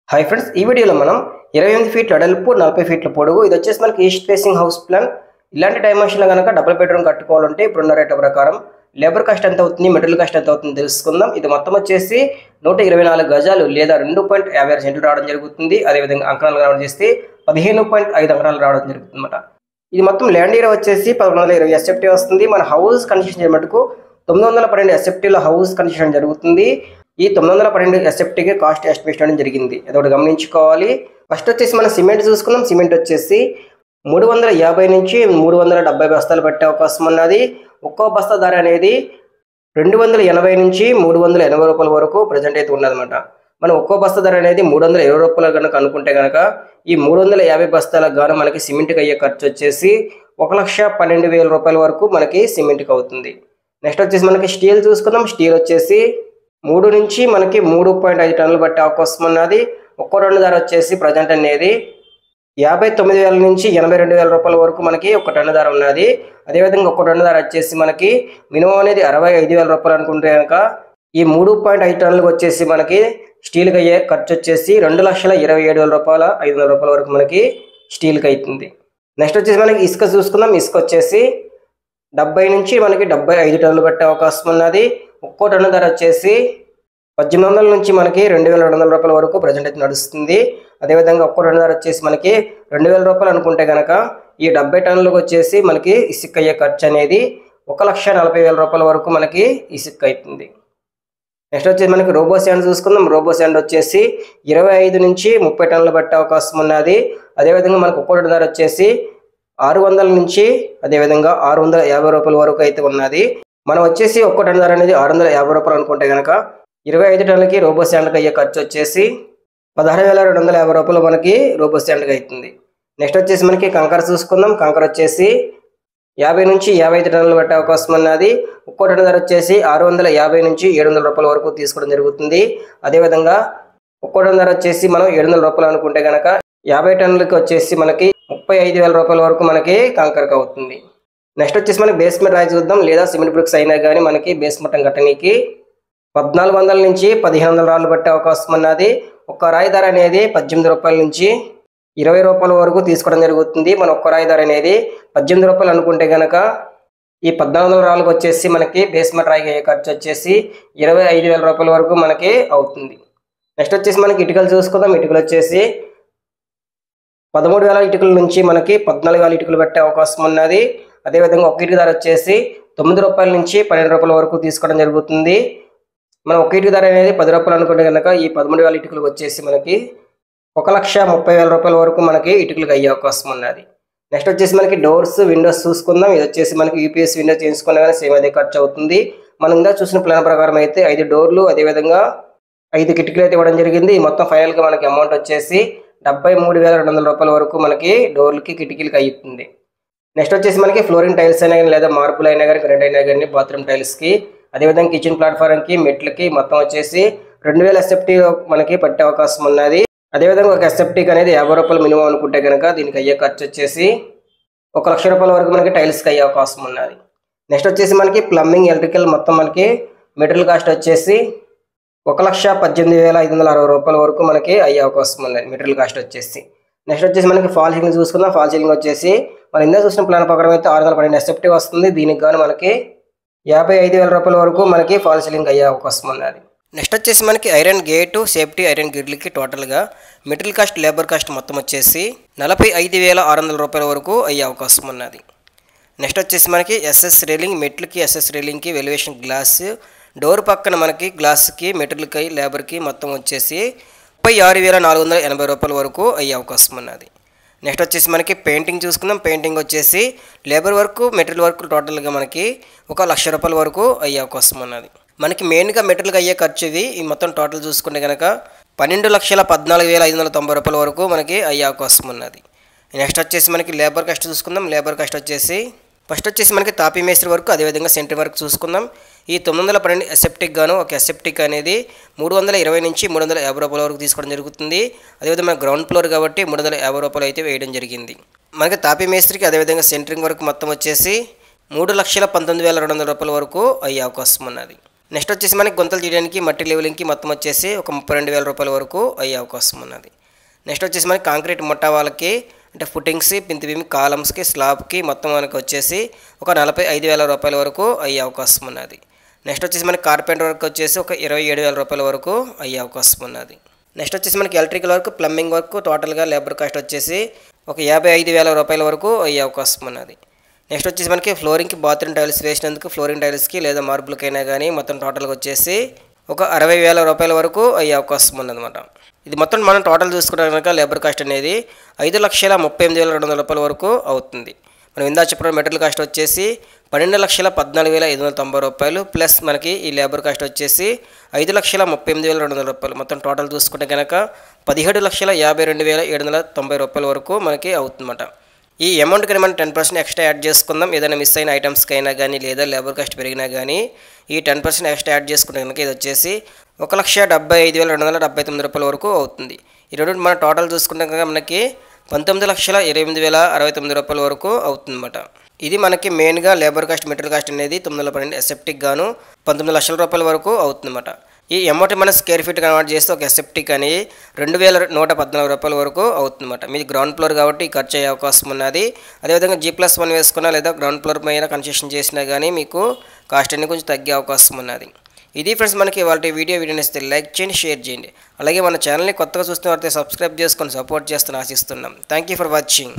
Hi friends, ఈ వీడియోలో మనం 28 ఫీట్ల వెడల్పు 40 ఫీట్ల పొడవు ఇది వచ్చేసి మనకి ఈస్ట్ ఫేసింగ్ హౌస్ ప్లాన్. ఇలాంటి డైమెన్షన్లో కనుక డబుల్ బెడ్రూమ్ కట్టుకోవాలంటే ఇప్పుడున్న రేట్ ప్రకారం లేబర్ కాస్ట్ ఎంత అవుతుంది, మెటీరియల్ కాస్ట్ ఎంత అవుతుంది తెలుసుకుందాం. ఇది మొత్తం వచ్చేసి 124 గజాలు లేదా 2.56 సెంట్లు రావడం జరుగుతుంది. అదేవిధంగా అంకణాలు రావడం చేస్తే 15.5 అంకణాలు రావడం జరుగుతుంది అన్నమాట. ఇది మొత్తం ల్యాండ్ ఏరియా వచ్చేసి 1120 ఎస్ఎఫ్టీ వస్తుంది. మన హౌస్ కన్స్ట్రక్షన్ మటుకు 912 ఎస్ఎఫ్టీలో హౌస్ కన్స్ట్రక్షన్ జరుగుతుంది. ఈ 912 ఎస్ఎఫ్టీకి కాస్ట్ ఎస్టిమేట్ చేయడం జరిగింది, అదొకటి గమనించుకోవాలి. ఫస్ట్ వచ్చేసి మనం సిమెంట్ చూసుకుందాం. సిమెంట్ వచ్చేసి 350 నుంచి 370 బస్తాలు పట్టే అవకాశం ఉన్నది. ఒక్కో బస్తా ధర అనేది 280 నుంచి 380 రూపాయల వరకు ప్రజెంట్ అయితే ఉన్నదన్నమాట. మనం ఒక్కో బస్తా ధర అనేది 320 రూపాయలు కనుక అనుకుంటే కనుక ఈ 350 బస్తాలకు గాను మనకి సిమెంట్కి అయ్యే ఖర్చు వచ్చేసి 1,12,000 రూపాయల వరకు మనకి సిమెంట్కి అవుతుంది. నెక్స్ట్ వచ్చేసి మనకి స్టీల్ చూసుకుందాం. స్టీల్ వచ్చేసి 3 నుంచి మనకి 3.5 టన్నులు పట్టే అవకాశం ఉన్నది. ఒక్కో టన్ను ధర వచ్చేసి ప్రజెంట్ అనేది 59,000 నుంచి 82,000 రూపాయల వరకు మనకి ఒక టన్ను ధర ఉన్నది. అదేవిధంగా ఒక్కో టన్ను ధర వచ్చేసి మనకి మినిమం అనేది 65,000 రూపాయలు అనుకుంటే కనుక ఈ 3.5 టన్నులకు వచ్చేసి మనకి స్టీల్కి అయ్యే ఖర్చు వచ్చేసి 2,27,000 రూపాయల 500 రూపాయల వరకు మనకి స్టీల్కి అవుతుంది. నెక్స్ట్ వచ్చేసి మనకి ఇసుక చూసుకుందాం. ఇసుక వచ్చేసి 70 నుంచి మనకి 75 టన్నులు పట్టే అవకాశం ఉన్నది. ఒక్కో టన్ను ధర వచ్చేసి 1800 నుంచి మనకి 2,200 రూపాయల వరకు ప్రజెంట్ అయితే నడుస్తుంది. అదేవిధంగా ఒక్కో టన్ను ధర వచ్చేసి మనకి 2,000 రూపాయలు అనుకుంటే కనుక ఈ 70 టన్నులకు వచ్చేసి మనకి ఇసుక అయ్యే ఖర్చు అనేది 1,40,000 రూపాయల వరకు మనకి ఇసుక అవుతుంది. నెక్స్ట్ వచ్చేసి మనకి రోబో శాండ్ చూసుకుందాం. రోబో శాండ్ వచ్చేసి 25 నుంచి 30 టన్నులు పట్టే అవకాశం ఉన్నది. అదేవిధంగా మనకు ఒక్కో టన్ను ధర వచ్చేసి 600 నుంచి అదేవిధంగా 650 రూపాయల వరకు అయితే ఉన్నది. మనం వచ్చేసి ఒక్కో టన్ను ధర అనేది 650 రూపాయలు అనుకుంటే కనుక 25 టన్నులకి రోబో శాండ్కి అయ్యే ఖర్చు వచ్చేసి 16,250 రూపాయలు మనకి రోబో శాండ్కి అవుతుంది. నెక్స్ట్ వచ్చేసి మనకి కంకర చూసుకుందాం. కంకర వచ్చేసి 50 నుంచి 55 టన్నులు పట్టే అవకాశం ఉన్నది. ఒక్కో టన్ను ధర వచ్చేసి 650 నుంచి 700 రూపాయల వరకు తీసుకోవడం జరుగుతుంది. అదేవిధంగా ఒక్కో టన్ను ధర వచ్చేసి మనం 700 రూపాయలు అనుకుంటే కనుక 50 టన్నులకి వచ్చేసి మనకి 35,000 రూపాయల వరకు మనకి కంకరకు అవుతుంది. నెక్స్ట్ వచ్చేసి మనకి బేస్మెంట్ రాయి చూద్దాం. లేదా సిమెంట్ బ్రిక్స్ అయినా కానీ మనకి బేస్మెంట్ కట్టడానికి 1,400 నుంచి 1,500 రాళ్ళు పట్టే అవకాశం ఉన్నది. ఒక్క రాయి ధర అనేది 18 రూపాయల నుంచి 20 రూపాయల వరకు తీసుకోవడం జరుగుతుంది. మన ఒక్క రాయి ధర అనేది 18 రూపాయలు అనుకుంటే కనుక ఈ 1,400 రాళ్ళకు వచ్చేసి మనకి బేస్మెంట్ రాయికి అయ్యే ఖర్చు వచ్చేసి 25,000 రూపాయల వరకు మనకి అవుతుంది. నెక్స్ట్ వచ్చేసి మనకి ఇటుకలు చూసుకుందాం. ఇటుకలు వచ్చేసి 13,000 ఇటుకల నుంచి మనకి 14,000 ఇటుకలు పెట్టే అవకాశం ఉన్నది. అదేవిధంగా ఒక ఇటుక ధర వచ్చేసి 9 రూపాయల నుంచి 12 రూపాయల వరకు తీసుకోవడం జరుగుతుంది. మనం ఒక ఇటుక ధర అనేది 10 రూపాయలు అనుకుంటే కనుక ఈ 13,000 ఇటుకలకు వచ్చేసి మనకి 1,30,000 రూపాయల వరకు మనకి ఇటుకలకు అయ్యే అవకాశం ఉన్నది. నెక్స్ట్ వచ్చేసి మనకి డోర్స్, విండోస్ చూసుకుందాం. ఇది వచ్చేసి మనకి యూపీఎస్ విండోస్ చేసుకున్నా కానీ సేమ్ అదే ఖర్చు అవుతుంది. మనం ఇంకా చూసిన ప్లాన్ ప్రకారం అయితే 5 డోర్లు అదేవిధంగా 5 కిటికీలు అయితే ఇవ్వడం జరిగింది. మొత్తం ఫైనల్గా మనకి అమౌంట్ వచ్చేసి 73,200 రూపాయల వరకు మనకి డోర్లకి కిటికీలకి అవుతుంది. నెక్స్ట్ వచ్చేసి మనకి ఫ్లోరింగ్ టైల్స్ అయినా కానీ లేదా మార్బుల్ అయినా కానీ గ్రానైట్ అయినా కానీ బాత్రూమ్ టైల్స్కి అదేవిధంగా కిచెన్ ప్లాట్ఫారంకి మెట్లకి మొత్తం వచ్చేసి 2,000 ఎస్ఎఫ్టీ మనకి పట్టే అవకాశం ఉన్నది. అదేవిధంగా ఒక ఎస్ఎఫ్టీకి అనేది 50 రూపాయలు మినిమం అనుకుంటే కనుక దీనికి అయ్యే ఖర్చు వచ్చేసి 1,00,000 రూపాయల వరకు మనకి టైల్స్కి అయ్యే అవకాశం ఉన్నది. నెక్స్ట్ వచ్చేసి మనకి ప్లంబింగ్, ఎలక్ట్రికల్ మొత్తం మనకి మెటీరియల్ కాస్ట్ వచ్చేసి 1,18,560 రూపాయల వరకు మనకి అయ్యే అవకాశం ఉన్నది మెటీరియల్ కాస్ట్ వచ్చేసి. నెక్స్ట్ వచ్చేసి మనకి ఫాల్ సీలింగ్ చూసుకుందాం. ఫాల్ సీలింగ్ వచ్చేసి మనం ఇందా చూసిన ప్లాన్ ప్రకారం అయితే 612 ఎస్ఎఫ్టీ వస్తుంది. దీనికి గాను మనకి 55,000 రూపాయల వరకు మనకి ఫాల్ సీలింగ్ అయ్యే అవకాశం ఉన్నది. నెక్స్ట్ వచ్చేసి మనకి ఐరన్ గేటు, సేఫ్టీ, ఐరన్ గిడ్లకి టోటల్గా మెటీరియల్ కాస్ట్, లేబర్ కాస్ట్ మొత్తం వచ్చేసి 45,600 రూపాయల వరకు అయ్యే అవకాశం ఉన్నది. నెక్స్ట్ వచ్చేసి మనకి ఎస్ఎస్ రైలింగ్, మెట్లకి ఎస్ఎస్ రైలింగ్కి వెలివేషన్ గ్లాస్, డోర్ పక్కన మనకి గ్లాస్కి, మెటీరియల్కి, లేబర్కి మొత్తం వచ్చేసి 36,480 రూపాయల వరకు అయ్యే అవకాశం ఉన్నది. నెక్స్ట్ వచ్చేసి మనకి పెయింటింగ్ చూసుకుందాం. పెయింటింగ్ వచ్చేసి లేబర్ వర్క్, మెటీరియల్ వర్క్ టోటల్గా మనకి 1,00,000 రూపాయల వరకు అయ్యే అవకాశం ఉన్నది. మనకి మెయిన్గా మెటీరియల్గా అయ్యే ఖర్చు ఇది ఈ మొత్తం టోటల్ చూసుకుంటే కనుక 12,14,590 రూపాయల వరకు మనకి అయ్యే అవకాశం ఉన్నది. నెక్స్ట్ వచ్చేసి మనకి లేబర్ కాస్ట్ చూసుకుందాం. లేబర్ కాస్ట్ వచ్చేసి ఫస్ట్ వచ్చేసి మనకి తాపీ మేస్త్రి వర్క్ అదేవిధంగా సెంట్రీ వర్క్ చూసుకుందాం. ఈ 912 ఎసెప్టిక్ గాను ఒక ఎసెప్టిక్ అనేది 320 నుంచి 350 రూపాయల వరకు తీసుకోవడం జరుగుతుంది. అదేవిధంగా గ్రౌండ్ ఫ్లోర్ కాబట్టి 350 రూపాయలు అయితే వేయడం జరిగింది. మనకి తాపీ మేస్త్రికి అదేవిధంగా సెంట్రింగ్ వర్క్ మొత్తం వచ్చేసి 3,19,200 రూపాయల వరకు అయ్యే అవకాశం ఉన్నది. నెక్స్ట్ వచ్చేసి మనకి గుంతలు తీయడానికి మట్టి లెవెలింగ్కి మొత్తం వచ్చేసి ఒక 32,000 రూపాయల వరకు అయ్యే అవకాశం ఉన్నది. నెక్స్ట్ వచ్చేసి మనకి కాంక్రీట్ ముట్టా వాళ్ళకి అంటే ఫుటింగ్స్, పింతి బీమ్, కాలమ్స్కి, స్లాబ్కి మొత్తం మనకి వచ్చేసి ఒక 45,000 రూపాయల వరకు అయ్యే అవకాశం ఉన్నది. నెక్స్ట్ వచ్చేసి మనకి కార్పెంటర్ వర్క్ వచ్చేసి ఒక 27,000 రూపాయల వరకు అయ్యే అవకాశం ఉన్నది. నెక్స్ట్ వచ్చేసి మనకి ఎలక్ట్రికల్ వర్క్, ప్లంబింగ్ వర్క్ టోటల్గా లేబర్ కాస్ట్ వచ్చేసి ఒక 55,000 రూపాయల వరకు అయ్యే అవకాశం ఉన్నది. నెక్స్ట్ వచ్చేసి మనకి ఫ్లోరింగ్కి, బాత్రూమ్ టైల్స్ వేసినందుకు ఫ్లోరింగ్ టైల్స్కి లేదా మార్బుల్కైనా కానీ మొత్తం టోటల్గా వచ్చేసి ఒక 60,000 రూపాయల వరకు అయ్యే అవకాశం ఉన్నదన్నమాట. ఇది మొత్తం మనం టోటల్ చూసుకుంటే కనుక లేబర్ కాస్ట్ అనేది 5,38,200 రూపాయల వరకు అవుతుంది. మనం ఇందా చెప్పిన మెటీరియల్ కాస్ట్ వచ్చేసి 12,14,590 రూపాయలు ప్లస్ మనకి ఈ లేబర్ కాస్ట్ వచ్చేసి 5,38,200 రూపాయలు. మొత్తం టోటల్ చూసుకుంటే కనుక 17,52,790 రూపాయల వరకు మనకి అవుతుందన్నమాట. ఈ అమౌంట్కి మనం 10% ఎక్స్ట్రా యాడ్ చేసుకుందాం. ఏదైనా మిస్ అయిన ఐటమ్స్కి అయినా కానీ లేదా లేబర్ కాస్ట్ పెరిగినా కానీ ఈ 10% ఎక్స్ట్రా యాడ్ చేసుకుంటే కనుక ఇది వచ్చేసి 1,75,279 రూపాయల వరకు అవుతుంది. ఈ రెండు మన టోటల్ చూసుకుంటే కనుక మనకి 19,28,069 రూపాయల వరకు అవుతుందన్నమాట. ఇది మనకి మెయిన్గా లేబర్ కాస్ట్, మెటీరియల్ కాస్ట్ అనేది 912 ఎసెప్టిక్ గాను 19 లక్షల రూపాయల వరకు అవుతుందన్నమాట. ఈ అమౌంట్ మన స్క్వేర్ ఫీట్ కన్వర్ట్ చేస్తే ఒక ఎసెప్టిక్ అని 2,114 రూపాయల వరకు అవుతుందన్నమాట. మీది గ్రౌండ్ ఫ్లోర్ కాబట్టి ఖర్చు అయ్యే అవకాశం ఉన్నది. అదేవిధంగా G+1 వేసుకున్నా లేదా గ్రౌండ్ ఫ్లోర్ పైన కన్స్ట్రక్షన్ చేసినా కానీ మీకు కాస్ట్ అనేది కొంచెం తగ్గే అవకాశం ఉన్నది. ఇది ఫ్రెండ్స్ మనకి వాళ్ళ వీడియో నచ్చితే లైక్ చేయండి, షేర్ చేయండి. అలాగే మన ఛానల్ని కొత్తగా చూస్తున్న వారితో సబ్స్క్రైబ్ చేసుకొని సపోర్ట్ చేస్తూ ఆశిస్తున్నాం. Thank you for watching.